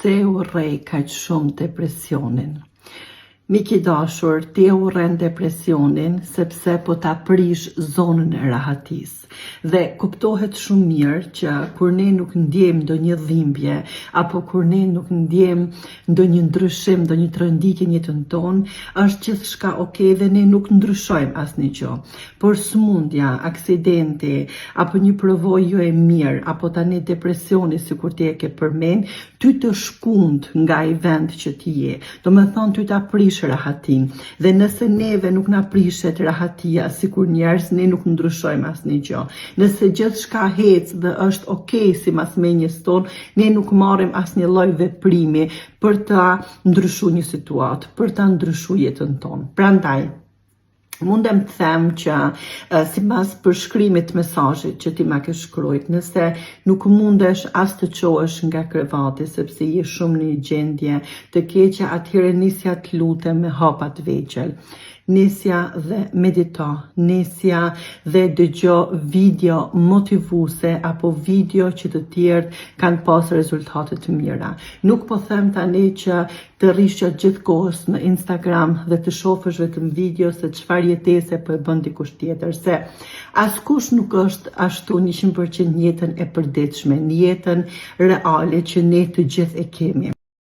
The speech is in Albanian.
Pse urrej kaq shumë depresionin? Miki dashur, ti urren depresionin sepse po ta prish zonën e rahatisë. Dhe kuptohet shumë mirë që kur ne nuk ndjejmë ndonjë dhimbje apo kur ne nuk ndjejmë ndonjë ndryshim, ndonjë tronditje në jetën tonë, është gjithçka okay dhe ne nuk ndryshojmë asnjë gjë. Por sëmundja, aksidenti apo një përvojë jo e mirë apo tani depresioni sikur ti e ke përmend, ty të shkund nga ai vend që ti je. Domethënë ty ta prish rahatin. Dhe nëse neve nuk na prishet rahatia sikur njerëz, ne nuk ndryshojmë asnjë gjë. Nëse gjithçka hec dhe është okay si masmenjës tonë, ne nuk marrim asnjë lloj veprimi për ta ndryshuar një situatë, për ta ndryshuar jetën tonë. Prandaj mundem të them që sipas përshkrimit të mesazhit që ti ma ke shkruajt, nëse nuk mundesh as të çohesh nga krevati sepse je shumë në një gjendje të keqe, atëherë nisja të lutem me hapa të vegjël. Nisja dhe medito, nisja dhe dëgjo video motivuese apo video që të tjerë kanë pas rezultate të mira. Nuk po them tani që të rrish gjithë kohës në Instagram dhe të shohësh vetëm video se çfarë jetese po e bën dikush tjetër, se askush nuk është ashtu 100% në jetën e përditshme, në jetën reale që ne të gjithë e kemi.